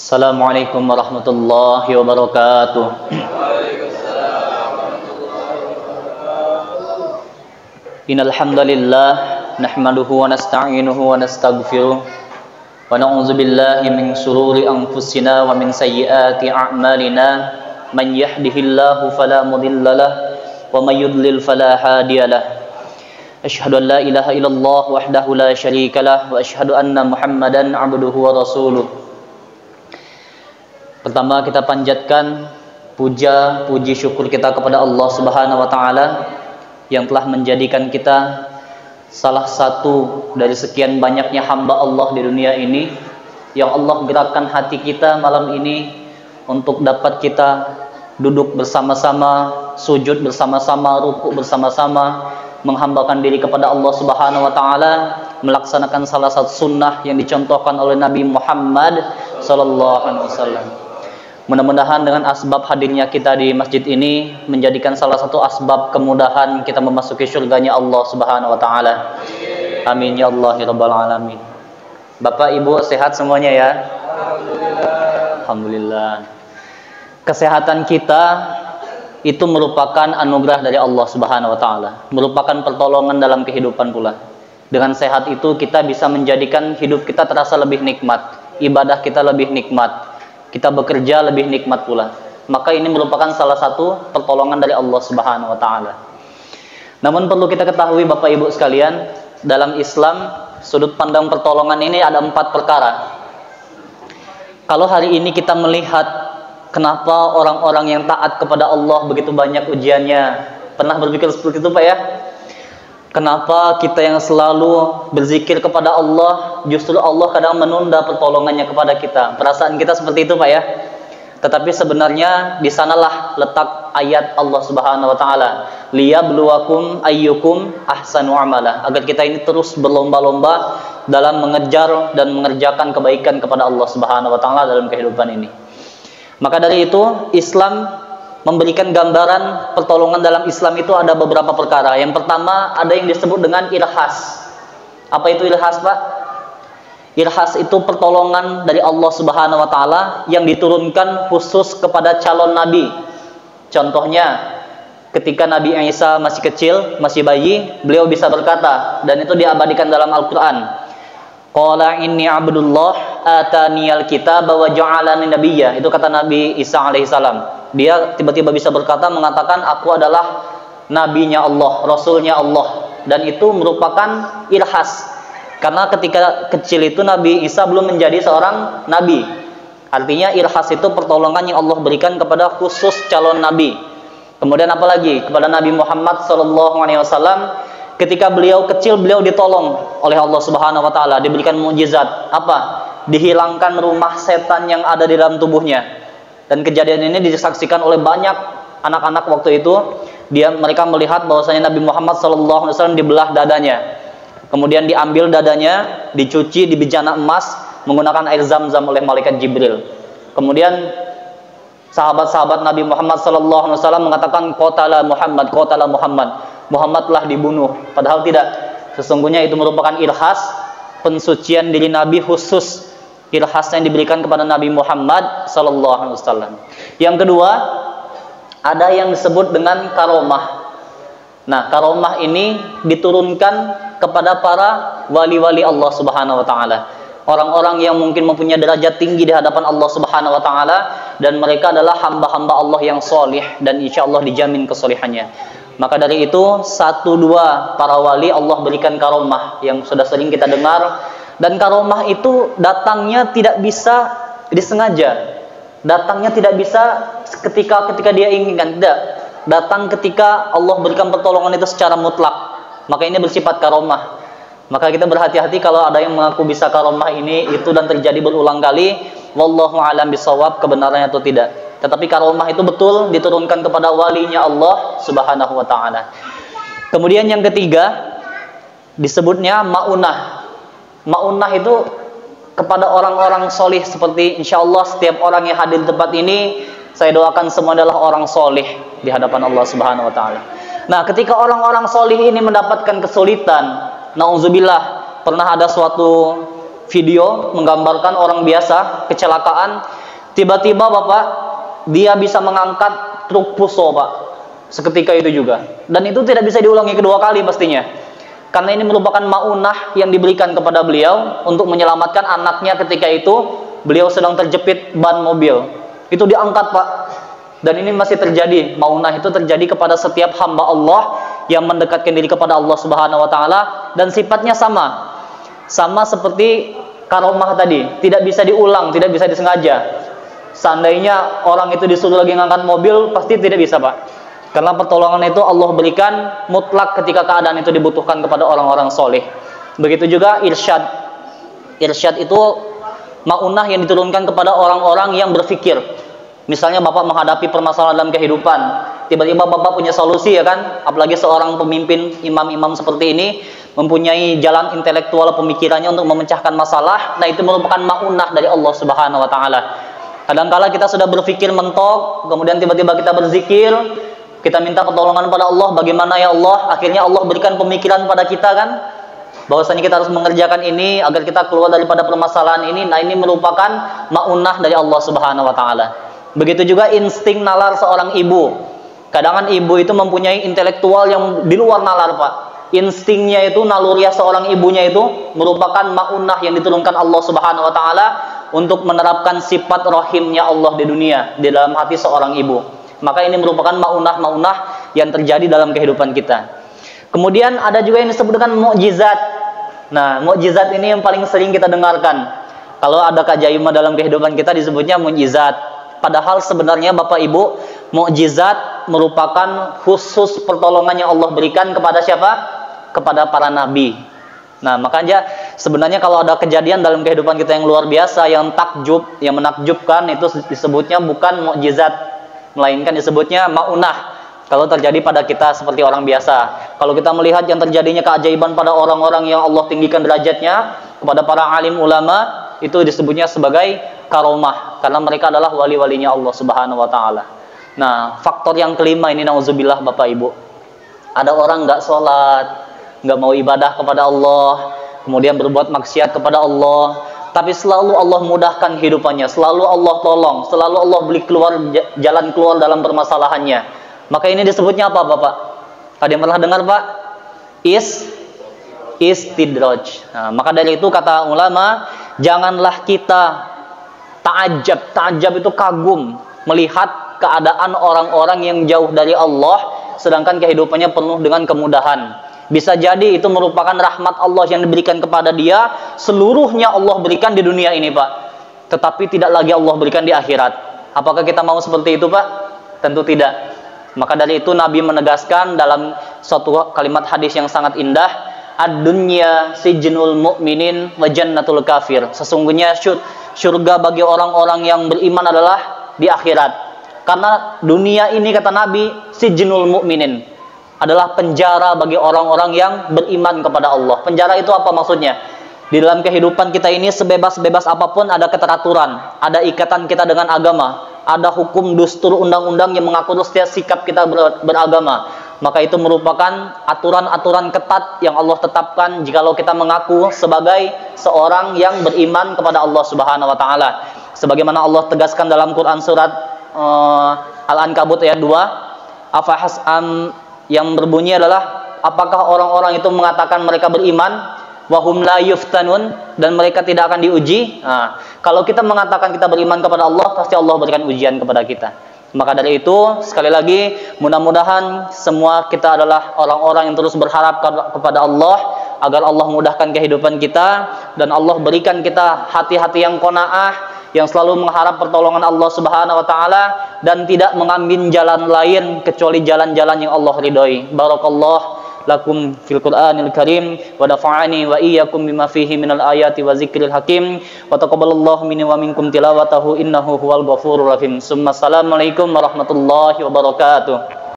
Assalamualaikum warahmatullahi wabarakatuh. Innal hamdalillah nahmaduhu wa nasta'inuhu wa nastaghfiruh wa na'udzu billahi min shururi anfusina wa min sayyiati a'malina. Man yahdihillahu fala mudhillalah wa may yudlil fala hadiyalah. Asyhadu an la ilaha illallah wahdahu la syarikalah wa asyhadu anna Muhammadan 'abduhu wa rasuluh. Pertama kita panjatkan puji syukur kita kepada Allah Subhanahu wa taala yang telah menjadikan kita salah satu dari sekian banyaknya hamba Allah di dunia ini, yang Allah gerakkan hati kita malam ini untuk dapat kita duduk bersama-sama, sujud bersama-sama, rukuk bersama-sama, menghambakan diri kepada Allah Subhanahu wa taala, melaksanakan salah satu sunnah yang dicontohkan oleh Nabi Muhammad sallallahu alaihi wasallam. Mudah-mudahan dengan asbab hadirnya kita di masjid ini menjadikan salah satu asbab kemudahan kita memasuki surganya Allah Subhanahu wa taala. Amin ya Allah ya rabbal alamin. Bapak Ibu sehat semuanya ya? Alhamdulillah. Kesehatan kita itu merupakan anugerah dari Allah Subhanahu wa taala, merupakan pertolongan dalam kehidupan pula. Dengan sehat itu kita bisa menjadikan hidup kita terasa lebih nikmat, ibadah kita lebih nikmat, kita bekerja lebih nikmat pula. Maka ini merupakan salah satu pertolongan dari Allah Subhanahu wa taala. Namun perlu kita ketahui Bapak Ibu sekalian, dalam Islam sudut pandang pertolongan ini ada 4 perkara. Kalau hari ini kita melihat kenapa orang-orang yang taat kepada Allah begitu banyak ujiannya, pernah berpikir seperti itu Pak ya? Kenapa kita yang selalu berzikir kepada Allah, justru Allah kadang menunda pertolongannya kepada kita? Perasaan kita seperti itu Pak ya? Tetapi sebenarnya di sanalah letak ayat Allah Subhanahu wa taala, liyabluwakum ayyukum ahsanu amala, agar kita ini terus berlomba-lomba dalam mengejar dan mengerjakan kebaikan kepada Allah Subhanahu wa taala dalam kehidupan ini. Maka dari itu Islam memberikan gambaran pertolongan dalam Islam itu ada beberapa perkara. Yang pertama ada yang disebut dengan irhas. Apa itu irhas Pak? Irhas itu pertolongan dari Allah Subhanahu wa taala yang diturunkan khusus kepada calon nabi. Contohnya ketika Nabi Isa masih kecil, masih bayi, beliau bisa berkata, dan itu diabadikan dalam Al-Qur'an. Qala inni abdullah ataniyal kitaba wa ja'alani nabiyya. Itu kata Nabi Isa alaihissalam. Dia tiba-tiba bisa berkata, mengatakan aku adalah nabinya Allah, rasulnya Allah, dan itu merupakan irhas. Karena ketika kecil itu Nabi Isa belum menjadi seorang nabi. Artinya irhas itu pertolongan yang Allah berikan kepada khusus calon nabi. Kemudian apalagi kepada Nabi Muhammad SAW, ketika beliau kecil beliau ditolong oleh Allah Subhanahu wa taala, diberikan mukjizat. Apa? Dihilangkan rumah setan yang ada di dalam tubuhnya. Dan kejadian ini disaksikan oleh banyak anak-anak waktu itu. Mereka melihat bahwasanya Nabi Muhammad SAW dibelah dadanya. Kemudian diambil dadanya, dicuci di bejana emas menggunakan air zam-zam oleh malaikat Jibril. Kemudian sahabat-sahabat Nabi Muhammad SAW mengatakan qatala Muhammad, qatala Muhammad. Muhammad telah dibunuh. Padahal tidak. Sesungguhnya itu merupakan irhas, pensucian diri Nabi khusus. Irhas yang diberikan kepada Nabi Muhammad SAW. Yang kedua, ada yang disebut dengan karomah. Nah, karomah ini diturunkan kepada para wali-wali Allah Subhanahu wa taala. Orang-orang yang mungkin mempunyai derajat tinggi di hadapan Allah Subhanahu wa taala, dan mereka adalah hamba-hamba Allah yang solih dan insya Allah dijamin kesolihannya. Maka dari itu 1-2 para wali Allah berikan karomah yang sudah sering kita dengar. Dan karomah itu datangnya tidak bisa disengaja. Datangnya tidak bisa ketika dia inginkan, tidak. Datang ketika Allah berikan pertolongan itu secara mutlak. Maka ini bersifat karomah. Maka kita berhati-hati kalau ada yang mengaku bisa karomah ini itu dan terjadi berulang kali. Wallahu a'lam bishawab, kebenarannya atau tidak. Tetapi karomah itu betul diturunkan kepada walinya Allah Subhanahu wa taala. Kemudian yang ketiga disebutnya maunah. Maunah itu kepada orang-orang solih, seperti insyaallah setiap orang yang hadir di tempat ini, saya doakan semua adalah orang solih di hadapan Allah Subhanahu wa taala. Nah, ketika orang-orang solih ini mendapatkan kesulitan, nauzubillah, pernah ada suatu video menggambarkan orang biasa kecelakaan, tiba-tiba Bapak dia bisa mengangkat truk fuso Pak, seketika itu juga, dan itu tidak bisa diulangi kedua kali pastinya, karena ini merupakan maunah yang diberikan kepada beliau untuk menyelamatkan anaknya ketika itu beliau sedang terjepit ban mobil, itu diangkat Pak. Dan ini masih terjadi, maunah itu terjadi kepada setiap hamba Allah yang mendekatkan diri kepada Allah Subhanahu wa taala, dan sifatnya sama seperti karomah tadi, tidak bisa diulang, tidak bisa disengaja. Seandainya orang itu disuruh lagi ngangkat mobil, pasti tidak bisa Pak, karena pertolongan itu Allah berikan mutlak ketika keadaan itu dibutuhkan kepada orang-orang soleh. Begitu juga irsyad itu maunah yang diturunkan kepada orang-orang yang berfikir. Misalnya Bapak menghadapi permasalahan dalam kehidupan, tiba-tiba Bapak punya solusi, ya kan? Apalagi seorang pemimpin, imam-imam seperti ini mempunyai jalan intelektual pemikirannya untuk memecahkan masalah. Nah, itu merupakan maunah dari Allah Subhanahu wa taala. Kadangkala kita sudah berpikir mentok, kemudian tiba-tiba kita berzikir, kita minta pertolongan pada Allah, bagaimana ya Allah? Akhirnya Allah berikan pemikiran pada kita kan, bahwasanya kita harus mengerjakan ini agar kita keluar daripada permasalahan ini. Nah, ini merupakan maunah dari Allah Subhanahu wa taala. Begitu juga insting nalar seorang ibu. Kadang-kadang ibu itu mempunyai intelektual yang di luar nalar Pak. Instingnya itu, naluriah seorang ibunya itu merupakan maunah yang diturunkan Allah Subhanahu wa taala untuk menerapkan sifat rahimnya Allah di dunia, di dalam hati seorang ibu. Maka ini merupakan maunah-maunah yang terjadi dalam kehidupan kita. Kemudian ada juga yang disebut dengan mukjizat. Nah, mukjizat ini yang paling sering kita dengarkan. Kalau ada keajaiban dalam kehidupan kita disebutnya mukjizat. Padahal sebenarnya Bapak Ibu, mukjizat merupakan khusus pertolongan yang Allah berikan kepada siapa? Kepada para nabi. Nah, makanya sebenarnya kalau ada kejadian dalam kehidupan kita yang luar biasa, yang takjub, yang menakjubkan, itu disebutnya bukan mukjizat, melainkan disebutnya maunah. Kalau terjadi pada kita seperti orang biasa. Kalau kita melihat yang terjadinya keajaiban pada orang-orang yang Allah tinggikan derajatnya, kepada para alim ulama, itu disebutnya sebagai karomah, karena mereka adalah wali-walinya Allah Subhanahu wa taala. Nah, faktor yang kelima ini, nauzubillah Bapak Ibu, ada orang nggak sholat, nggak mau ibadah kepada Allah, kemudian berbuat maksiat kepada Allah, tapi selalu Allah mudahkan hidupannya, selalu Allah tolong, selalu Allah beri jalan keluar dalam permasalahannya. Maka ini disebutnya apa Bapak? Ada yang pernah dengar Pak? Istidraj. Nah, maka dari itu kata ulama, janganlah kita ta'ajab itu kagum melihat keadaan orang-orang yang jauh dari Allah sedangkan kehidupannya penuh dengan kemudahan. Bisa jadi itu merupakan rahmat Allah yang diberikan kepada dia, seluruhnya Allah berikan di dunia ini Pak, tetapi tidak lagi Allah berikan di akhirat. Apakah kita mau seperti itu Pak? Tentu tidak. Maka dari itu Nabi menegaskan dalam suatu kalimat hadis yang sangat indah, ad-dunya sijnul mu'minin wa jannatul kafir. Sesungguhnya surga bagi orang-orang yang beriman adalah di akhirat. Karena dunia ini, kata Nabi, sijnul mu'minin, adalah penjara bagi orang-orang yang beriman kepada Allah. Penjara itu apa maksudnya? Di dalam kehidupan kita ini sebebas-bebas apapun ada keteraturan, ada ikatan kita dengan agama, ada hukum, dustur, undang-undang yang mengatur setiap sikap kita beragama. Maka itu merupakan aturan-aturan ketat yang Allah tetapkan jikalau kita mengaku sebagai seorang yang beriman kepada Allah Subhanahu wa taala. Sebagaimana Allah tegaskan dalam Quran surat Al-Ankabut ayat 2, yang berbunyi adalah, apakah orang-orang itu mengatakan mereka beriman wahum la yuftanun, dan mereka tidak akan diuji. Nah, kalau kita mengatakan kita beriman kepada Allah, pasti Allah berikan ujian kepada kita. Maka dari itu, sekali lagi, mudah-mudahan semua kita adalah orang-orang yang terus berharap kepada Allah agar Allah mudahkan kehidupan kita dan Allah berikan kita hati-hati yang qanaah, yang selalu mengharap pertolongan Allah Subhanahu wa taala dan tidak mengambil jalan lain kecuali jalan-jalan yang Allah ridhoi. Barakallahu lakum fil Qur'anil Karim wa nafa'ani wa iyyakum bima fihi minal ayati wa zikril hakim wa taqabbalallahu minni wa minkum tilawatahu innahu huwal ghafurur rahim. Assalamualaikum warahmatullahi wabarakatuh.